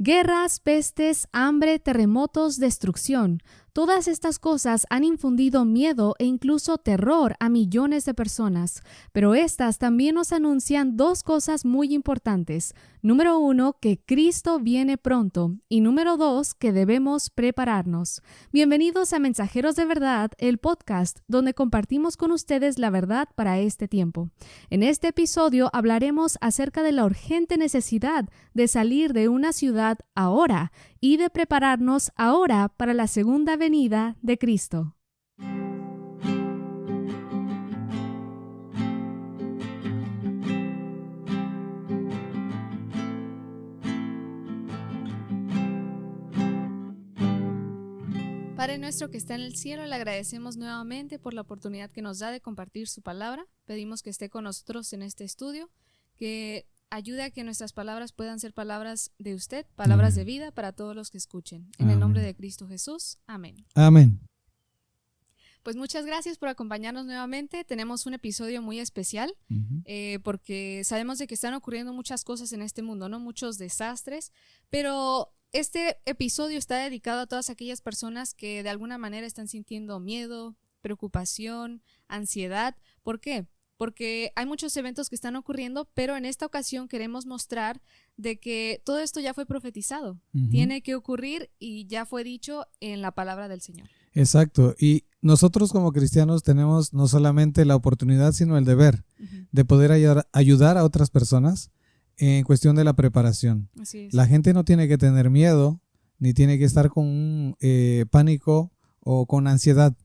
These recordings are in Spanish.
Guerras, pestes, hambre, terremotos, destrucción. Todas estas cosas han infundido miedo e incluso terror a millones de personas, pero estas también nos anuncian dos cosas muy importantes. Número 1, que Cristo viene pronto, y número 2, que debemos prepararnos. Bienvenidos a Mensajeros de Verdad, el podcast donde compartimos con ustedes la verdad para este tiempo. En este episodio hablaremos acerca de la urgente necesidad de salir de una ciudad ahora y de prepararnos ahora para la segunda venida de Cristo. Padre nuestro que está en el cielo, le agradecemos nuevamente por la oportunidad que nos da de compartir su palabra. Pedimos que esté con nosotros en este estudio, que ayude a que nuestras palabras puedan ser palabras de usted, palabras de vida para todos los que escuchen. En el nombre de Cristo Jesús. Amén. Amén. Pues muchas gracias por acompañarnos nuevamente. Tenemos un episodio muy especial porque sabemos de que están ocurriendo muchas cosas en este mundo, ¿no? Muchos desastres, pero este episodio está dedicado a todas aquellas personas que de alguna manera están sintiendo miedo, preocupación, ansiedad. ¿Por qué? Porque hay muchos eventos que están ocurriendo, pero en esta ocasión queremos mostrar de que todo esto ya fue profetizado, tiene que ocurrir y ya fue dicho en la palabra del Señor. Exacto, y nosotros como cristianos tenemos no solamente la oportunidad, sino el deber de poder ayudar a otras personas en cuestión de la preparación. Así es. La gente no tiene que tener miedo, ni tiene que estar con pánico o con ansiedad.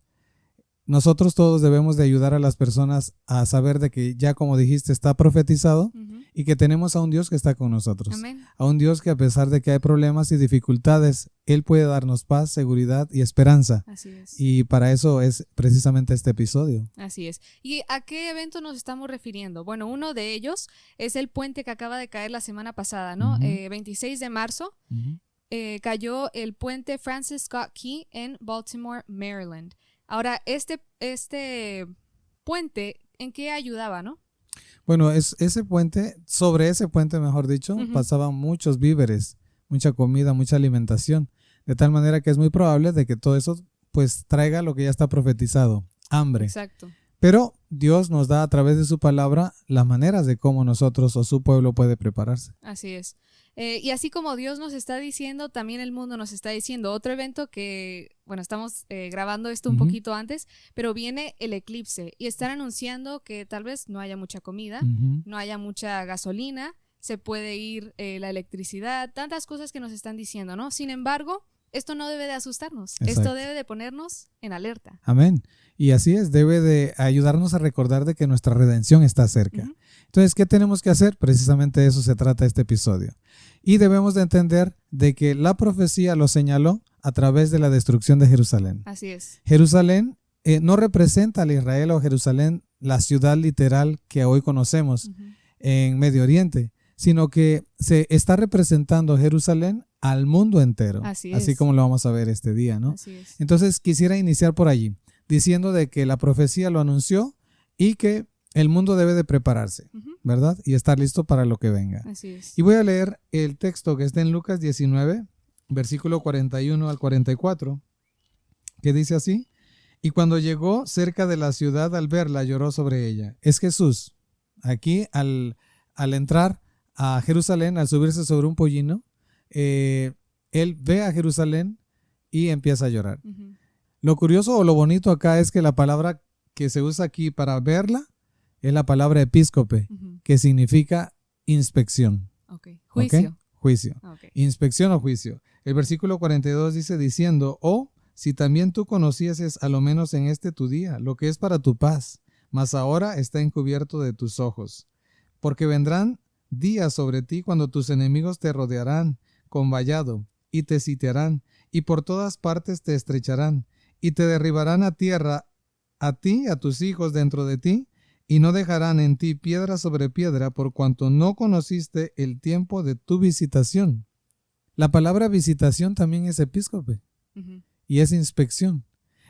Nosotros todos debemos de ayudar a las personas a saber de que ya, como dijiste, está profetizado y que tenemos a un Dios que está con nosotros. Amén. A un Dios que, a pesar de que hay problemas y dificultades, Él puede darnos paz, seguridad y esperanza. Así es. Y para eso es precisamente este episodio. Así es. ¿Y a qué evento nos estamos refiriendo? Bueno, uno de ellos es el puente que acaba de caer la semana pasada, ¿no? 26 de marzo cayó el puente Francis Scott Key en Baltimore, Maryland. Ahora, este puente, ¿en qué ayudaba, no? Bueno, sobre ese puente, mejor dicho, pasaban muchos víveres, mucha comida, mucha alimentación, de tal manera que es muy probable de que todo eso pues traiga lo que ya está profetizado, hambre. Exacto. Pero Dios nos da a través de su palabra las maneras de cómo nosotros o su pueblo puede prepararse. Así es. Y así como Dios nos está diciendo, también el mundo nos está diciendo. Otro evento que, bueno, estamos grabando esto un poquito antes, pero viene el eclipse y están anunciando que tal vez no haya mucha comida, no haya mucha gasolina, se puede ir la electricidad, tantas cosas que nos están diciendo, ¿no? Sin embargo, esto no debe de asustarnos. Exacto. Esto debe de ponernos en alerta. Amén. Y así es, debe de ayudarnos a recordar de que nuestra redención está cerca. Entonces, ¿qué tenemos que hacer? Precisamente de eso se trata este episodio. Y debemos de entender de que la profecía lo señaló a través de la destrucción de Jerusalén. Así es. Jerusalén no representa a Israel o Jerusalén, la ciudad literal que hoy conocemos en Medio Oriente, sino que se está representando Jerusalén al mundo entero. Así como lo vamos a ver este día, ¿no? Así es. Entonces, quisiera iniciar por allí, diciendo de que la profecía lo anunció y que el mundo debe de prepararse, ¿verdad? Y estar listo para lo que venga. Así es. Y voy a leer el texto que está en Lucas 19, versículo 41 al 44, que dice así: y cuando llegó cerca de la ciudad, al verla, lloró sobre ella. Es Jesús. Aquí, al entrar a Jerusalén, al subirse sobre un pollino, él ve a Jerusalén y empieza a llorar. Lo curioso o lo bonito acá es que la palabra que se usa aquí para verla es la palabra episcope, que significa inspección. Juicio. ¿Okay? Juicio. Inspección o juicio. El versículo 42 dice, diciendo, si también tú conocieses a lo menos en este tu día lo que es para tu paz, mas ahora está encubierto de tus ojos. Porque vendrán días sobre ti cuando tus enemigos te rodearán con vallado y te sitiarán y por todas partes te estrecharán y te derribarán a tierra, a ti y a tus hijos dentro de ti, y no dejarán en ti piedra sobre piedra por cuanto no conociste el tiempo de tu visitación. La palabra visitación también es episcope y es inspección.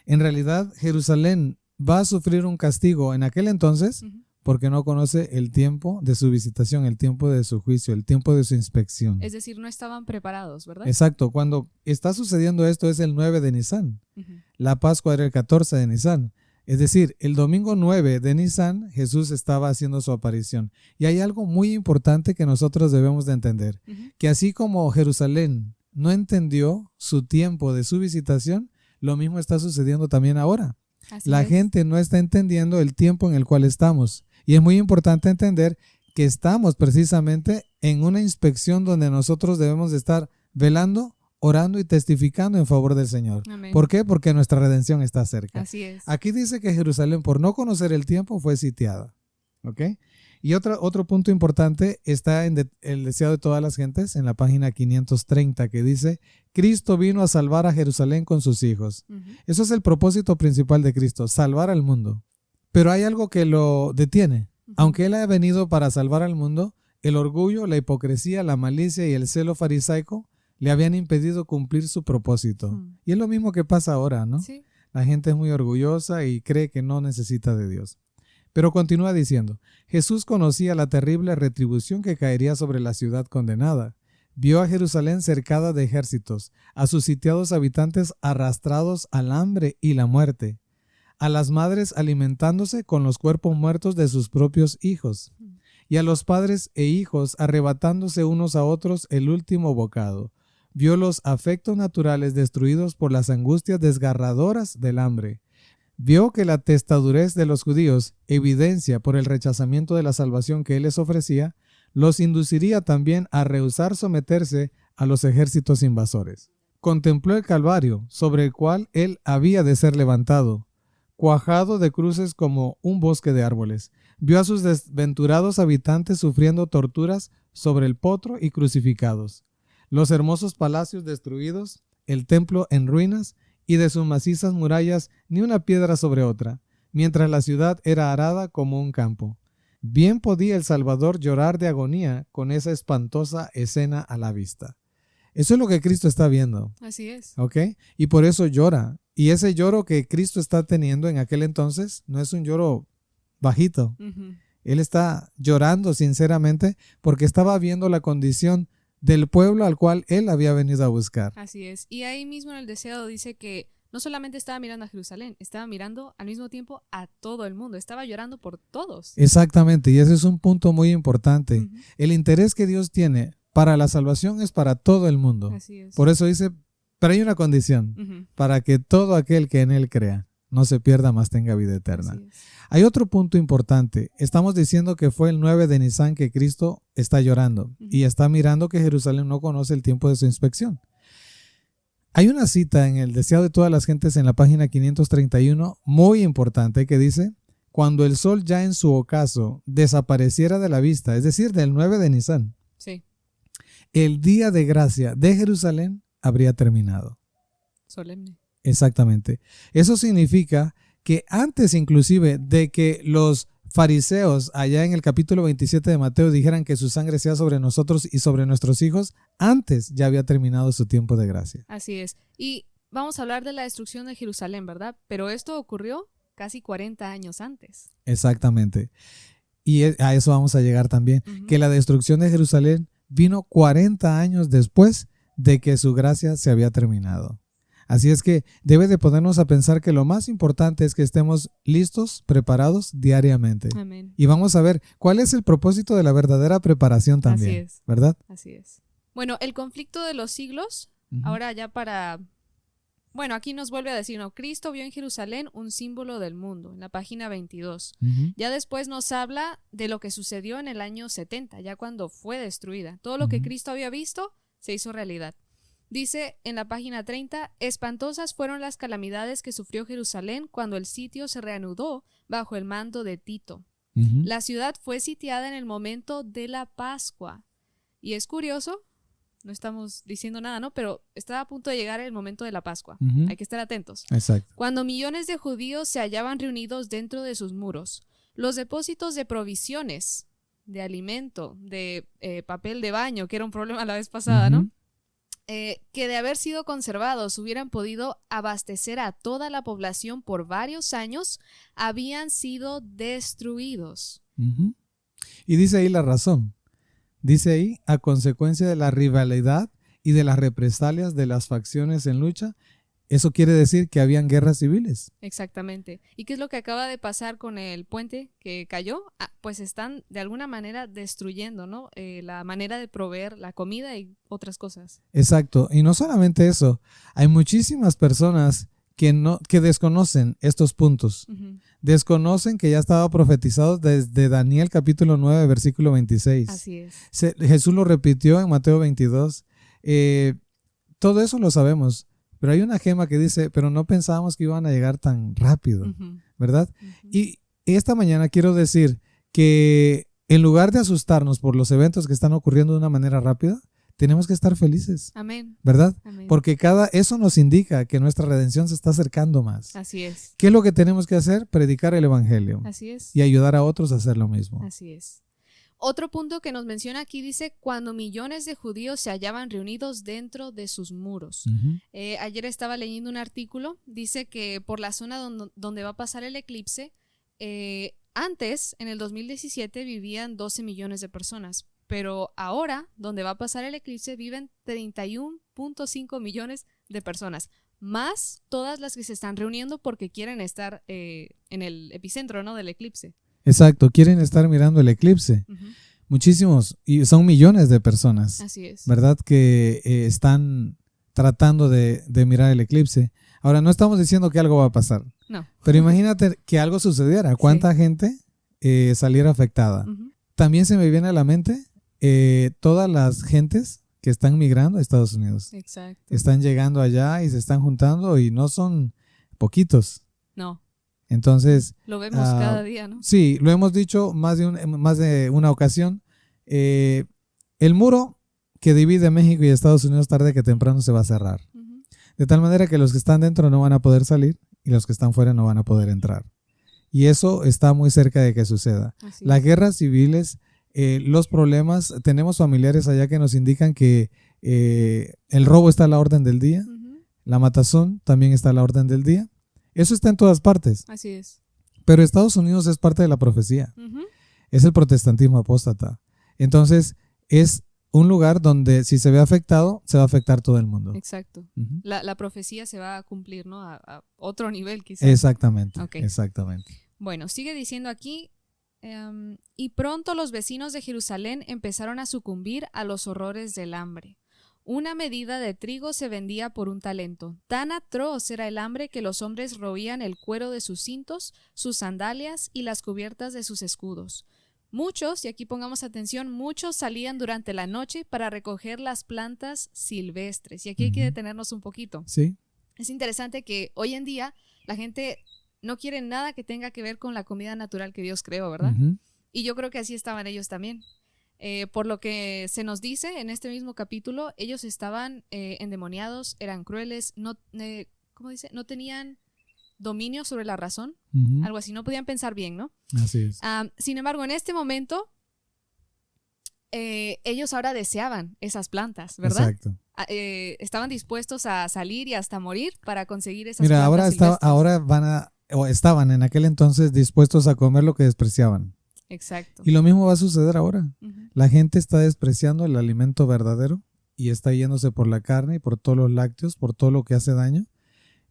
En realidad, Jerusalén va a sufrir un castigo en aquel entonces porque no conoce el tiempo de su visitación, el tiempo de su juicio, el tiempo de su inspección. Es decir, no estaban preparados, ¿verdad? Exacto. Cuando está sucediendo esto es el 9 de Nisan. La Pascua era el 14 de Nisan. Es decir, el domingo 9 de Nisan, Jesús estaba haciendo su aparición. Y hay algo muy importante que nosotros debemos de entender, que así como Jerusalén no entendió su tiempo de su visitación, lo mismo está sucediendo también ahora. La gente no está entendiendo el tiempo en el cual estamos. Y es muy importante entender que estamos precisamente en una inspección donde nosotros debemos de estar velando, orando y testificando en favor del Señor. Amén. ¿Por qué? Porque nuestra redención está cerca. Así es. Aquí dice que Jerusalén, por no conocer el tiempo, fue sitiada. ¿Ok? Y otro punto importante está en el deseo de todas las gentes, en la página 530, que dice: Cristo vino a salvar a Jerusalén con sus hijos. Eso es el propósito principal de Cristo, salvar al mundo. Pero hay algo que lo detiene. Aunque Él ha venido para salvar al mundo, el orgullo, la hipocresía, la malicia y el celo farisaico le habían impedido cumplir su propósito. Y es lo mismo que pasa ahora, ¿no? Sí. La gente es muy orgullosa y cree que no necesita de Dios. Pero continúa diciendo: Jesús conocía la terrible retribución que caería sobre la ciudad condenada. Vio a Jerusalén cercada de ejércitos, a sus sitiados habitantes arrastrados al hambre y la muerte, a las madres alimentándose con los cuerpos muertos de sus propios hijos, y a los padres e hijos arrebatándose unos a otros el último bocado. Vio los afectos naturales destruidos por las angustias desgarradoras del hambre. Vio que la testadurez de los judíos, evidencia por el rechazamiento de la salvación que él les ofrecía, los induciría también a rehusar someterse a los ejércitos invasores. Contempló el Calvario, sobre el cual él había de ser levantado, cuajado de cruces como un bosque de árboles. Vio a sus desventurados habitantes sufriendo torturas sobre el potro y crucificados. Los hermosos palacios destruidos, el templo en ruinas, y de sus macizas murallas ni una piedra sobre otra, mientras la ciudad era arada como un campo. Bien podía el Salvador llorar de agonía con esa espantosa escena a la vista. Eso es lo que Cristo está viendo. Así es. ¿Ok? Y por eso llora. Y ese lloro que Cristo está teniendo en aquel entonces no es un lloro bajito. Él está llorando sinceramente porque estaba viendo la condición del pueblo al cual él había venido a buscar. Así es. Y ahí mismo en el deseo dice que no solamente estaba mirando a Jerusalén, estaba mirando al mismo tiempo a todo el mundo. Estaba llorando por todos. Exactamente. Y ese es un punto muy importante. El interés que Dios tiene para la salvación es para todo el mundo. Así es. Por eso dice, pero hay una condición, para que todo aquel que en él crea no se pierda, mas tenga vida eterna. Hay otro punto importante. Estamos diciendo que fue el 9 de Nisan que Cristo está llorando y está mirando que Jerusalén no conoce el tiempo de su inspección. Hay una cita en el deseo de todas las gentes en la página 531 muy importante que dice: cuando el sol ya en su ocaso desapareciera de la vista, es decir, del 9 de Nisan, sí, el día de gracia de Jerusalén habría terminado. Solemne. Exactamente. Eso significa que antes inclusive de que los fariseos allá en el capítulo 27 de Mateo dijeran que su sangre sea sobre nosotros y sobre nuestros hijos, antes ya había terminado su tiempo de gracia. Así es. Y vamos a hablar de la destrucción de Jerusalén, ¿verdad? Pero esto ocurrió casi 40 años antes. Exactamente. Y a eso vamos a llegar también, que la destrucción de Jerusalén vino 40 años después de que su gracia se había terminado. Así es que debe de ponernos a pensar que lo más importante es que estemos listos, preparados diariamente. Amén. Y vamos a ver cuál es el propósito de la verdadera preparación también. Así es. ¿Verdad? Así es. Bueno, el conflicto de los siglos, ahora ya para... Bueno, aquí nos vuelve a decir, ¿no? Cristo vio en Jerusalén un símbolo del mundo, en la página 22. Ya después nos habla de lo que sucedió en el año 70, ya cuando fue destruida. Todo lo que Cristo había visto se hizo realidad. Dice en la página 30, espantosas fueron las calamidades que sufrió Jerusalén cuando el sitio se reanudó bajo el mando de Tito. La ciudad fue sitiada en el momento de la Pascua. Y es curioso, no estamos diciendo nada, ¿no? Pero está a punto de llegar el momento de la Pascua. Hay que estar atentos. Exacto. Cuando millones de judíos se hallaban reunidos dentro de sus muros, los depósitos de provisiones, de alimento, de papel de baño, que era un problema la vez pasada, ¿no? Que de haber sido conservados hubieran podido abastecer a toda la población por varios años, habían sido destruidos. Uh-huh. Y dice ahí la razón. Dice ahí, a consecuencia de la rivalidad y de las represalias de las facciones en lucha, eso quiere decir que habían guerras civiles. Exactamente. ¿Y qué es lo que acaba de pasar con el puente que cayó? Pues están de alguna manera destruyendo, ¿no? La manera de proveer la comida y otras cosas. Exacto. Y no solamente eso, hay muchísimas personas que desconocen estos puntos. Uh-huh. Desconocen que ya estaba profetizado desde Daniel capítulo 9, versículo 26. Así es. Jesús lo repitió en Mateo 22. Todo eso lo sabemos. Pero hay una gema que dice, pero no pensábamos que iban a llegar tan rápido, Uh-huh. ¿verdad? Uh-huh. Y esta mañana quiero decir que en lugar de asustarnos por los eventos que están ocurriendo de una manera rápida, tenemos que estar felices. Amén. ¿Verdad? Amén. Porque eso nos indica que nuestra redención se está acercando más. Así es. ¿Qué es lo que tenemos que hacer? Predicar el evangelio. Así es. Y ayudar a otros a hacer lo mismo. Así es. Otro punto que nos menciona aquí dice, cuando millones de judíos se hallaban reunidos dentro de sus muros. Uh-huh. Ayer estaba leyendo un artículo, dice que por la zona donde va a pasar el eclipse, antes, en el 2017, vivían 12 millones de personas, pero ahora, donde va a pasar el eclipse, viven 31.5 millones de personas, más todas las que se están reuniendo porque quieren estar en el epicentro, ¿no?, del eclipse. Exacto, quieren estar mirando el eclipse. Uh-huh. Muchísimos, y son millones de personas. Así es. ¿Verdad? Que están tratando de mirar el eclipse. Ahora, no estamos diciendo que algo va a pasar. No. Pero imagínate que algo sucediera. ¿Cuánta gente saliera afectada? Uh-huh. También se me viene a la mente todas las gentes que están migrando a Estados Unidos. Exacto. Están llegando allá y se están juntando y no son poquitos. No. Entonces, lo vemos cada día, ¿no? Sí, lo hemos dicho más de una ocasión. El muro que divide México y Estados Unidos tarde que temprano se va a cerrar. Uh-huh. De tal manera que los que están dentro no van a poder salir y los que están fuera no van a poder entrar. Y eso está muy cerca de que suceda. Las guerras civiles, los problemas, tenemos familiares allá que nos indican que el robo está a la orden del día, uh-huh. la matazón también está a la orden del día. Eso está en todas partes. Así es. Pero Estados Unidos es parte de la profecía. Uh-huh. Es el protestantismo apóstata. Entonces, es un lugar donde si se ve afectado, se va a afectar todo el mundo. Exacto. Uh-huh. La profecía se va a cumplir, ¿no? A otro nivel, quizás. Exactamente. Okay. Exactamente. Bueno, sigue diciendo aquí, y pronto los vecinos de Jerusalén empezaron a sucumbir a los horrores del hambre. Una medida de trigo se vendía por un talento. Tan atroz era el hambre que los hombres roían el cuero de sus cintos, sus sandalias y las cubiertas de sus escudos. Muchos, y aquí pongamos atención, muchos salían durante la noche para recoger las plantas silvestres. Y aquí hay que detenernos un poquito. Sí. Es interesante que hoy en día la gente no quiere nada que tenga que ver con la comida natural que Dios creó, ¿verdad? Uh-huh. Y yo creo que así estaban ellos también. Por lo que se nos dice en este mismo capítulo, ellos estaban endemoniados, eran crueles, no, ¿cómo dice? No tenían dominio sobre la razón, uh-huh. algo así, no podían pensar bien, ¿no? Así es. Sin embargo, en este momento, ellos ahora deseaban esas plantas, ¿verdad? Exacto. Estaban dispuestos a salir y hasta morir para conseguir esas Mira, plantas. ahora estaban en aquel entonces dispuestos a comer lo que despreciaban. Exacto. Y lo mismo va a suceder ahora. Uh-huh. La gente está despreciando el alimento verdadero y está yéndose por la carne y por todos los lácteos, por todo lo que hace daño.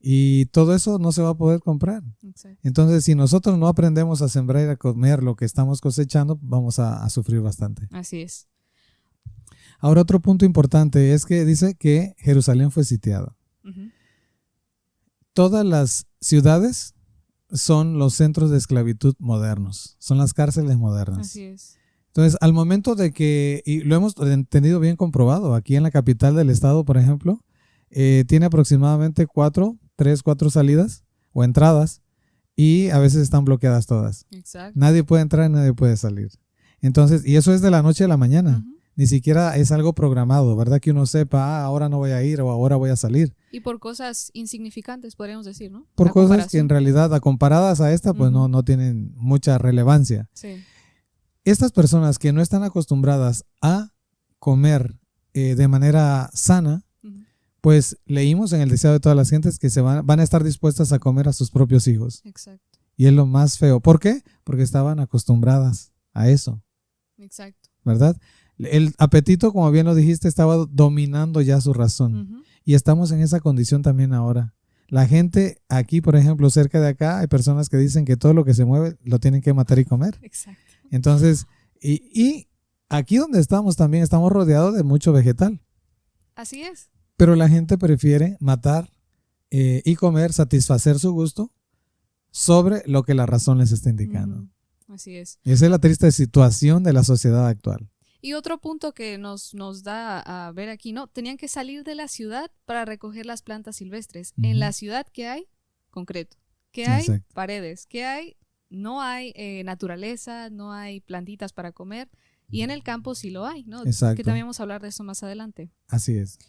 Y todo eso no se va a poder comprar. Exacto. Entonces, si nosotros no aprendemos a sembrar y a comer lo que estamos cosechando, vamos a sufrir bastante. Así es. Ahora, otro punto importante es que dice que Jerusalén fue sitiada. Uh-huh. Todas las ciudades son los centros de esclavitud modernos, son las cárceles modernas. Así es. Entonces, al momento de que, y lo hemos tenido bien comprobado, aquí en la capital del estado, por ejemplo, tiene aproximadamente 4 salidas o entradas y a veces están bloqueadas todas. Exacto. Nadie puede entrar y nadie puede salir. Entonces, y eso es de la noche a la mañana. Uh-huh. Ni siquiera es algo programado, ¿verdad? Que uno sepa, ahora no voy a ir o ahora voy a salir. Y por cosas insignificantes, podríamos decir, ¿no? Por La cosas comparación. que en realidad, comparadas a esta, pues Uh-huh. no tienen mucha relevancia. Sí. Estas personas que no están acostumbradas a comer de manera sana, Uh-huh. pues leímos en el deseo de todas las gentes que van a estar dispuestas a comer a sus propios hijos. Exacto. Y es lo más feo. ¿Por qué? Porque estaban acostumbradas a eso. Exacto. ¿Verdad? El apetito, como bien lo dijiste, estaba dominando ya su razón. Y estamos en esa condición también ahora. La gente aquí, por ejemplo, cerca de acá, hay personas que dicen que todo lo que se mueve lo tienen que matar y comer. Exacto. Entonces, y aquí donde estamos también estamos rodeados de mucho vegetal. Así es. Pero la gente prefiere matar y comer, satisfacer su gusto sobre lo que la razón les está indicando. Así es. Y esa es la triste situación de la sociedad actual. Y otro punto que nos da a ver aquí, ¿no? Tenían que salir de la ciudad para recoger las plantas silvestres. En la ciudad, ¿qué hay? Concreto. ¿Qué hay? Exacto. Paredes. ¿Qué hay? No hay naturaleza, no hay plantitas para comer. Y en el campo sí lo hay, ¿no? Exacto. Que también vamos a hablar de eso más adelante. Así es.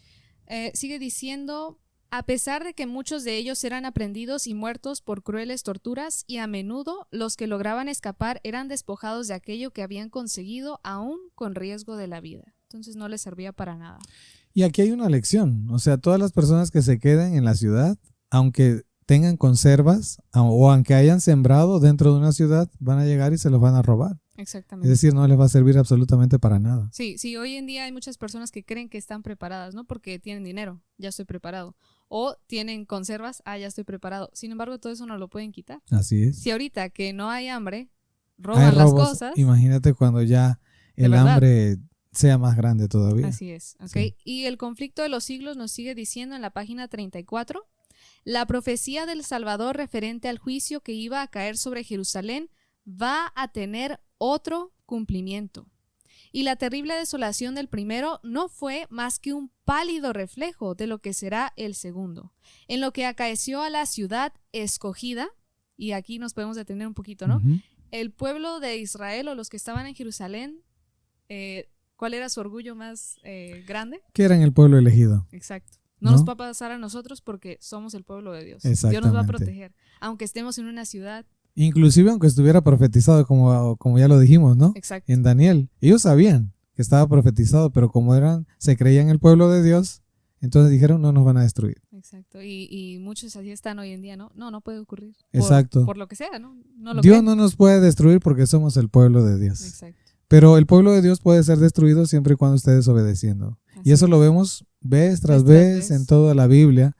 Sigue diciendo, a pesar de que muchos de ellos eran aprendidos y muertos por crueles torturas, y a menudo los que lograban escapar eran despojados de aquello que habían conseguido, aún con riesgo de la vida. Entonces no les servía para nada. Y aquí hay una lección. O sea, todas las personas que se queden en la ciudad, aunque tengan conservas o aunque hayan sembrado dentro de una ciudad, van a llegar y se los van a robar. Exactamente. Es decir, no les va a servir absolutamente para nada. Sí, hoy en día hay muchas personas que creen que están preparadas, ¿no? Porque tienen dinero, ya estoy preparado. O tienen conservas, ya estoy preparado. Sin embargo, todo eso no lo pueden quitar. Así es. Si ahorita que no hay hambre, roban las cosas. Imagínate cuando ya el hambre sea más grande todavía. Así es. Okay. Sí. Y el conflicto de los siglos nos sigue diciendo en la página 34, la profecía del Salvador referente al juicio que iba a caer sobre Jerusalén va a tener otro cumplimiento. Y la terrible desolación del primero no fue más que un pálido reflejo de lo que será el segundo. En lo que acaeció a la ciudad escogida, y aquí nos podemos detener un poquito, ¿no? El pueblo de Israel o los que estaban en Jerusalén, ¿cuál era su orgullo más grande? Que eran el pueblo elegido. Exacto. No nos va a pasar a nosotros porque somos el pueblo de Dios. Dios nos va a proteger. Aunque estemos en una ciudad. Inclusive aunque estuviera profetizado, como ya lo dijimos, ¿no? Exacto. En Daniel. Ellos sabían que estaba profetizado, pero como se creían el pueblo de Dios, entonces dijeron, no nos van a destruir. Exacto. Y muchos así están hoy en día, ¿no? No puede ocurrir. Exacto. Por lo que sea, ¿no? Dios no nos puede destruir porque somos el pueblo de Dios. Exacto. Pero el pueblo de Dios puede ser destruido siempre y cuando esté desobedeciendo. Y eso lo vemos vez tras vez en toda la Biblia.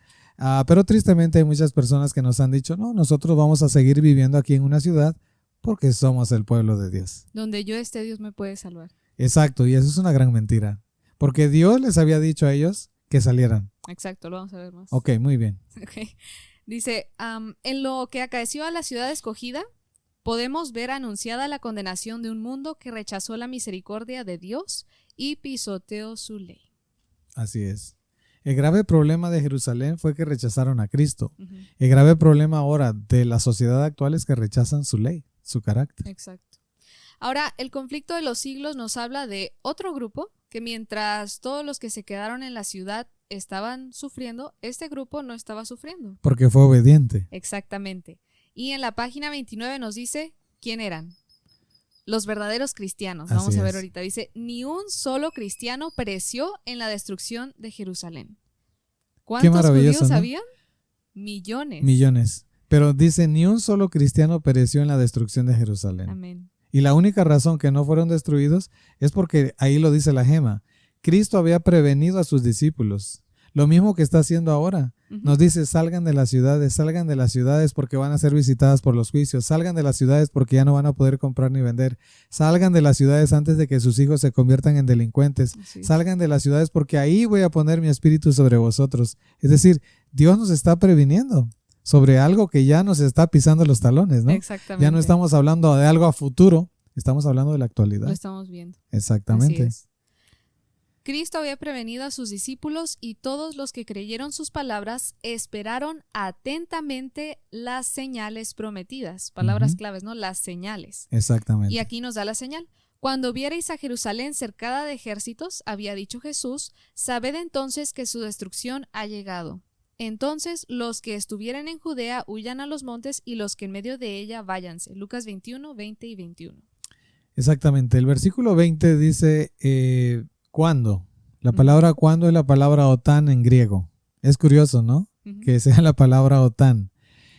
Pero tristemente hay muchas personas que nos han dicho, no, nosotros vamos a seguir viviendo aquí en una ciudad porque somos el pueblo de Dios. Donde yo esté, Dios me puede salvar. Exacto, y eso es una gran mentira. Porque Dios les había dicho a ellos que salieran. Exacto, lo vamos a ver más. Ok, muy bien. Okay. Dice, en lo que acaeció a la ciudad escogida, podemos ver anunciada la condenación de un mundo que rechazó la misericordia de Dios y pisoteó su ley. Así es. El grave problema de Jerusalén fue que rechazaron a Cristo. El grave problema ahora de la sociedad actual es que rechazan su ley, su carácter. Exacto. Ahora, el conflicto de los siglos nos habla de otro grupo que mientras todos los que se quedaron en la ciudad estaban sufriendo, este grupo no estaba sufriendo. Porque fue obediente. Exactamente. Y en la página 29 nos dice quién eran. Los verdaderos cristianos. Vamos a ver ahorita. Dice, ni un solo cristiano pereció en la destrucción de Jerusalén. ¿Cuántos judíos habían? Millones. Millones. Pero dice, ni un solo cristiano pereció en la destrucción de Jerusalén. Amén. Y la única razón que no fueron destruidos es porque, ahí lo dice la gema, Cristo había prevenido a sus discípulos. Lo mismo que está haciendo ahora. Nos dice, salgan de las ciudades porque van a ser visitadas por los juicios. Salgan de las ciudades porque ya no van a poder comprar ni vender. Salgan de las ciudades antes de que sus hijos se conviertan en delincuentes. Salgan de las ciudades porque ahí voy a poner mi espíritu sobre vosotros. Es decir, Dios nos está previniendo sobre algo que ya nos está pisando los talones, ¿no? Exactamente. Ya no estamos hablando de algo a futuro, estamos hablando de la actualidad. Lo estamos viendo. Exactamente. Así es. Cristo había prevenido a sus discípulos y todos los que creyeron sus palabras esperaron atentamente las señales prometidas. Palabras claves, ¿no? Las señales. Exactamente. Y aquí nos da la señal. Cuando viereis a Jerusalén cercada de ejércitos, había dicho Jesús, sabed entonces que su destrucción ha llegado. Entonces los que estuvieren en Judea huyan a los montes y los que en medio de ella váyanse. Lucas 21, 20 y 21. Exactamente. El versículo 20 dice... ¿Cuándo? La palabra cuándo es la palabra otán en griego. Es curioso, ¿no? Que sea la palabra otán.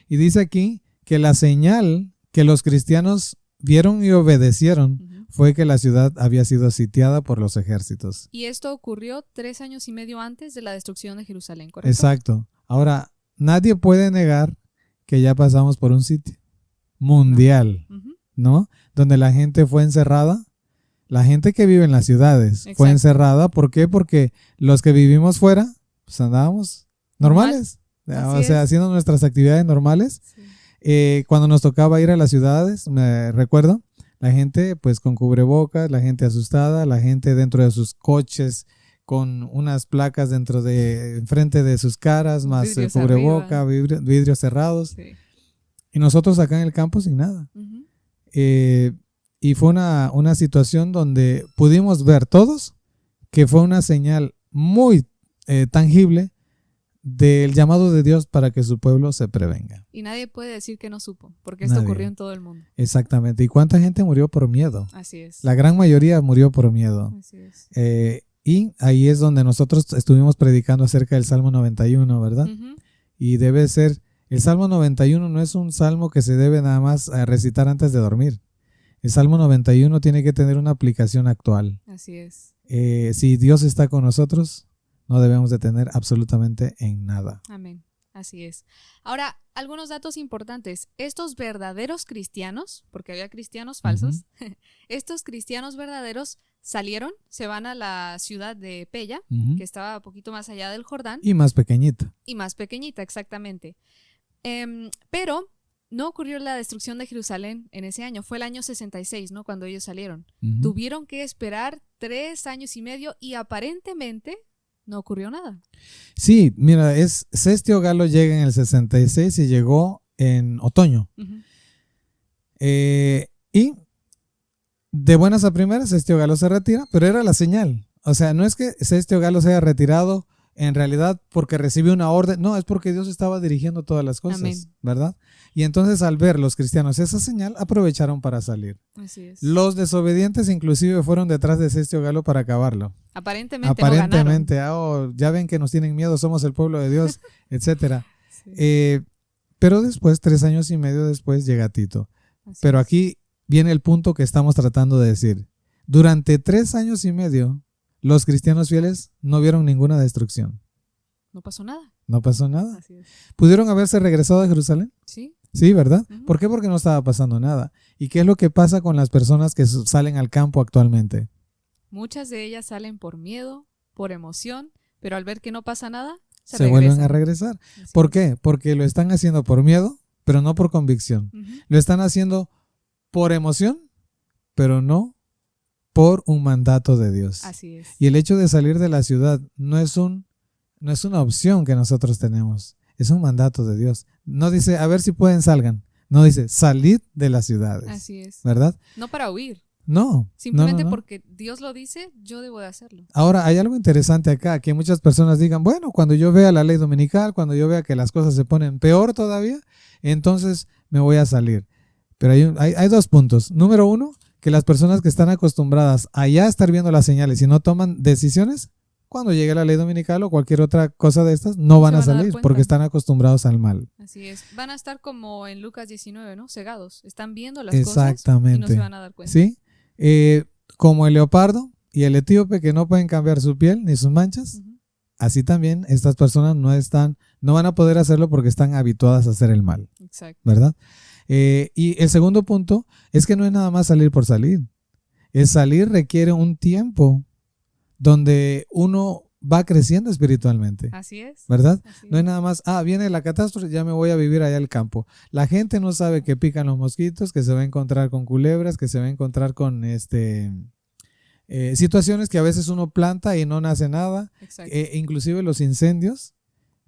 Y dice aquí que la señal que los cristianos vieron y obedecieron fue que la ciudad había sido sitiada por los ejércitos. Y esto ocurrió 3 años y medio antes de la destrucción de Jerusalén, ¿correcto? Exacto. Ahora, nadie puede negar que ya pasamos por un sitio mundial, ¿no? Donde la gente fue encerrada. La gente que vive en las ciudades fue encerrada. ¿Por qué? Porque los que vivimos fuera, pues andábamos normales. O sea, haciendo nuestras actividades normales. Sí. Cuando nos tocaba ir a las ciudades, me recuerdo, la gente pues con cubrebocas, la gente asustada, la gente dentro de sus coches con unas placas enfrente de sus caras, más cubreboca, vidrios cerrados. Sí. Y nosotros acá en el campo sin nada. Y fue una situación donde pudimos ver todos que fue una señal muy tangible del llamado de Dios para que su pueblo se prevenga. Y nadie puede decir que no supo, porque esto ocurrió en todo el mundo. Exactamente. ¿Y cuánta gente murió por miedo? Así es. La gran mayoría murió por miedo. Así es. Y ahí es donde nosotros estuvimos predicando acerca del Salmo 91, ¿verdad? Y debe ser, el Salmo 91 no es un salmo que se debe nada más recitar antes de dormir. El Salmo 91 tiene que tener una aplicación actual. Así es. Si Dios está con nosotros, no debemos de temer absolutamente en nada. Amén. Así es. Ahora, algunos datos importantes. Estos verdaderos cristianos, porque había cristianos falsos, estos cristianos verdaderos salieron, se van a la ciudad de Pella, que estaba un poquito más allá del Jordán. Y más pequeñita. Y más pequeñita, exactamente. Pero no ocurrió la destrucción de Jerusalén en ese año. Fue el año 66, ¿no? Cuando ellos salieron. Tuvieron que esperar 3 años y medio y aparentemente no ocurrió nada. Sí, mira, Cestio Galo llega en el 66 y llegó en otoño. Y de buenas a primeras, Cestio Galo se retira, pero era la señal. O sea, no es que Cestio Galo se haya retirado en realidad porque recibió una orden, no, es porque Dios estaba dirigiendo todas las cosas. Amén. ¿Verdad? Y entonces al ver los cristianos esa señal, aprovecharon para salir. Así es. Los desobedientes inclusive fueron detrás de Cestio Galo para acabarlo. Aparentemente no ya ven que nos tienen miedo, somos el pueblo de Dios, etcétera. Sí. Pero después, 3 años y medio después, llega Tito. Pero aquí viene el punto que estamos tratando de decir. Durante 3 años y medio, los cristianos fieles no vieron ninguna destrucción. No pasó nada. No pasó nada. Así es. ¿Pudieron haberse regresado a Jerusalén? Sí. Sí, ¿verdad? ¿Por qué? Porque no estaba pasando nada. ¿Y qué es lo que pasa con las personas que salen al campo actualmente? Muchas de ellas salen por miedo, por emoción, pero al ver que no pasa nada, se vuelven a regresar. ¿Por qué? Porque lo están haciendo por miedo, pero no por convicción. Lo están haciendo por emoción, pero no por un mandato de Dios. Así es. Y el hecho de salir de la ciudad no es una opción que nosotros tenemos, es un mandato de Dios. No dice, a ver si pueden, salgan. No dice, salid de las ciudades. Así es. ¿Verdad? No para huir. No. Simplemente porque Dios lo dice, yo debo de hacerlo. Ahora, hay algo interesante acá, que muchas personas digan, bueno, cuando yo vea la ley dominical, cuando yo vea que las cosas se ponen peor todavía, entonces me voy a salir. Pero hay 2 puntos. Número 1, que las personas que están acostumbradas a ya estar viendo las señales y no toman decisiones, cuando llegue la ley dominical o cualquier otra cosa de estas, no van a salir porque están acostumbrados al mal. Así es. Van a estar como en Lucas 19, ¿no? Cegados. Están viendo las Exactamente. cosas y no se van a dar cuenta. ¿Sí? Como el leopardo y el etíope que no pueden cambiar su piel ni sus manchas, así también estas personas no van a poder hacerlo porque están habituadas a hacer el mal. Exacto. ¿Verdad? Y el segundo punto es que no es nada más salir por salir. El salir requiere un tiempo donde uno va creciendo espiritualmente. Así es. ¿Verdad? Así no es nada más, viene la catástrofe, ya me voy a vivir allá al campo. La gente no sabe que pican los mosquitos, que se va a encontrar con culebras, que se va a encontrar con situaciones que a veces uno planta y no nace nada. Inclusive los incendios,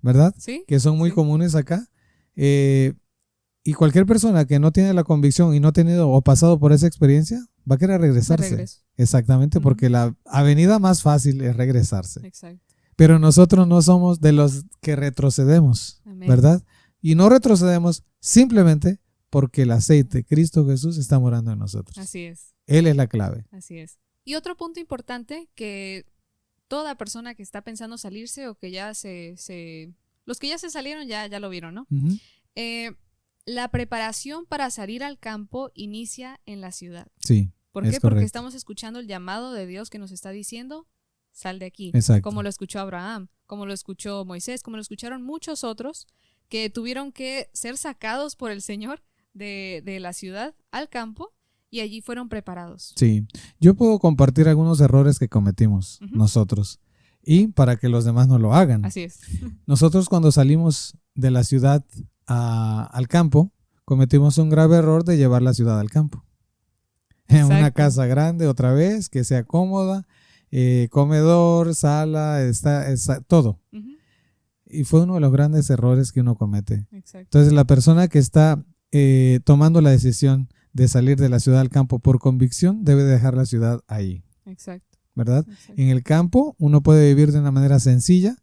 ¿verdad? ¿Sí? Que son muy comunes acá. Y cualquier persona que no tiene la convicción y no ha tenido o pasado por esa experiencia, va a querer regresarse. Exactamente, porque la avenida más fácil es regresarse. Exacto. Pero nosotros no somos de los que retrocedemos. Amén. ¿Verdad? Y no retrocedemos simplemente porque el aceite, Cristo Jesús, está morando en nosotros. Así es. Él es la clave. Así es. Y otro punto importante que toda persona que está pensando salirse o que ya los que ya se salieron ya lo vieron, ¿no? La preparación para salir al campo inicia en la ciudad. Sí. ¿Por Es qué? Porque correcto. estamos escuchando el llamado de Dios que nos está diciendo, sal de aquí. Exacto. Como lo escuchó Abraham, como lo escuchó Moisés, como lo escucharon muchos otros que tuvieron que ser sacados por el Señor de la ciudad al campo y allí fueron preparados. Sí, yo puedo compartir algunos errores que cometimos Ujú. nosotros y para que los demás no lo hagan. Así es. Nosotros cuando salimos de la ciudad al campo, cometimos un grave error de llevar la ciudad al campo. En una Exacto. casa grande otra vez, que sea cómoda, comedor, sala, está todo. Ujú. Y fue uno de los grandes errores que uno comete. Exacto. Entonces la persona que está tomando la decisión de salir de la ciudad al campo por convicción debe dejar la ciudad ahí, Exacto. ¿verdad? Exacto. En el campo uno puede vivir de una manera sencilla.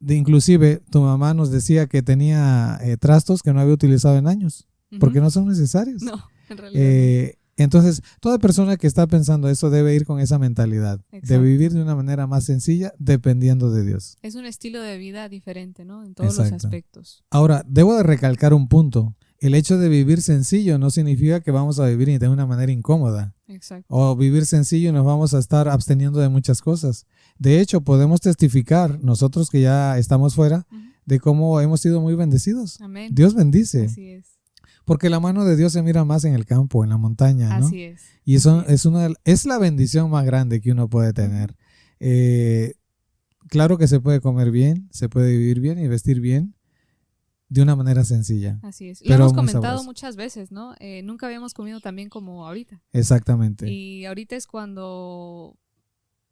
Inclusive tu mamá nos decía que tenía trastos que no había utilizado en años, porque Ujú. no son necesarios. No, en realidad no. Entonces, toda persona que está pensando eso debe ir con esa mentalidad de Exacto. vivir de una manera más sencilla dependiendo de Dios. Es un estilo de vida diferente, ¿no? En todos Exacto. los aspectos. Ahora, debo de recalcar un punto. El hecho de vivir sencillo no significa que vamos a vivir de una manera incómoda. Exacto. O vivir sencillo y nos vamos a estar absteniendo de muchas cosas. De hecho, podemos testificar, nosotros que ya estamos fuera, Ujú. de cómo hemos sido muy bendecidos. Amén. Dios bendice. Así es. Porque la mano de Dios se mira más en el campo, en la montaña, ¿no? Así es. Y eso Así es. es la bendición más grande que uno puede tener. Claro que se puede comer bien, se puede vivir bien y vestir bien de una manera sencilla. Así es. Lo Pero hemos muy comentado sabroso. muchas veces, ¿no? Nunca habíamos comido tan bien como ahorita. Exactamente. Y ahorita es cuando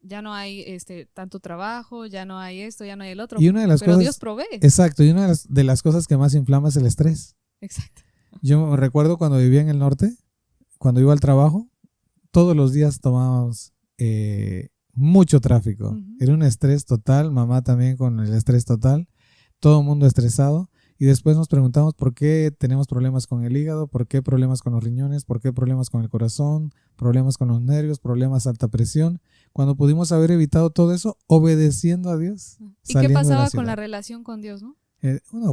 ya no hay tanto trabajo, ya no hay esto, ya no hay el otro. Y una de las Pero cosas, Dios provee. exacto, y una de las cosas que más inflama es el estrés. Exacto. Yo me recuerdo cuando vivía en el norte, cuando iba al trabajo, todos los días tomábamos mucho tráfico. Ujú. Era un estrés total, mamá también con el estrés total, todo el mundo estresado. Y después nos preguntamos por qué tenemos problemas con el hígado, por qué problemas con los riñones, por qué problemas con el corazón, problemas con los nervios, problemas de alta presión, cuando pudimos haber evitado todo eso obedeciendo a Dios. ¿Y qué saliendo de la pasaba con ciudad. la relación con Dios, no?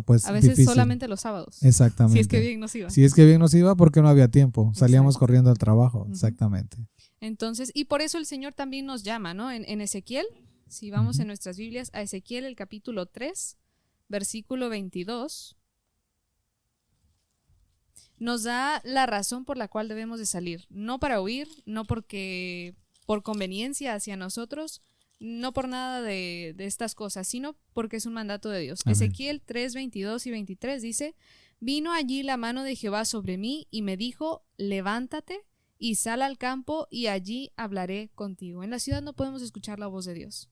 Pues A veces difícil. solamente los sábados. Exactamente. Si es que bien nos iba. Si es que bien nos iba porque no había tiempo, salíamos Exacto. corriendo al trabajo, Ujú. exactamente. Entonces, y por eso el Señor también nos llama, ¿no? En Ezequiel, si vamos Ujú. en nuestras Biblias a Ezequiel, el capítulo 3, versículo 22, nos da la razón por la cual debemos de salir. No para huir, no porque por conveniencia hacia nosotros, no por nada de estas cosas, sino porque es un mandato de Dios. Amén. Ezequiel 3, 22 y 23 dice, vino allí la mano de Jehová sobre mí y me dijo, levántate y sal al campo y allí hablaré contigo. En la ciudad no podemos escuchar la voz de Dios.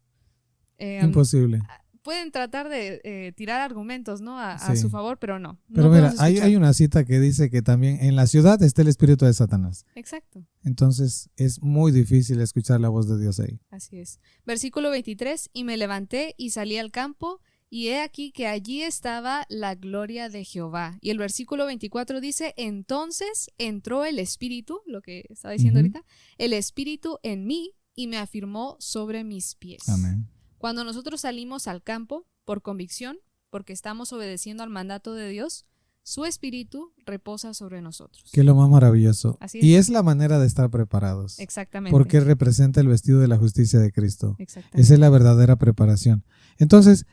Imposible. Pueden tratar de tirar argumentos, ¿no? A Sí. su favor, pero no. Pero no mira, podemos hay escuchar. una cita que dice que también en la ciudad está el espíritu de Satanás. Exacto. Entonces es muy difícil escuchar la voz de Dios ahí. Así es. Versículo 23, y me levanté y salí al campo, y he aquí que allí estaba la gloria de Jehová. Y el versículo 24 dice, entonces entró el Espíritu, lo que estaba diciendo Ujú. ahorita, el Espíritu en mí y me afirmó sobre mis pies. Amén. Cuando nosotros salimos al campo por convicción, porque estamos obedeciendo al mandato de Dios, su Espíritu reposa sobre nosotros. Que es lo más maravilloso. Así Y es. es la manera de estar preparados. Exactamente. Porque representa el vestido de la justicia de Cristo. Exactamente. Esa es la verdadera preparación. Entonces,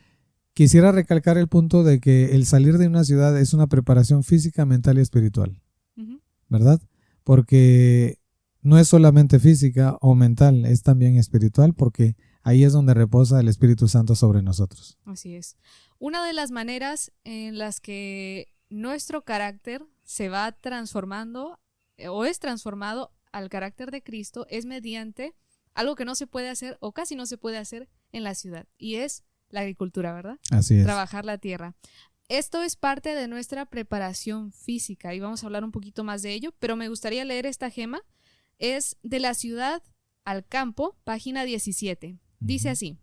quisiera recalcar el punto de que el salir de una ciudad es una preparación física, mental y espiritual, Ujú. ¿verdad? Porque no es solamente física o mental, es también espiritual, porque ahí es donde reposa el Espíritu Santo sobre nosotros. Así es. Una de las maneras en las que nuestro carácter se va transformando o es transformado al carácter de Cristo es mediante algo que no se puede hacer o casi no se puede hacer en la ciudad, y es la agricultura, ¿verdad? Así es. Trabajar la tierra. Esto es parte de nuestra preparación física y vamos a hablar un poquito más de ello, pero me gustaría leer esta gema. Es de la ciudad al campo, página 17. Dice Ujú. así: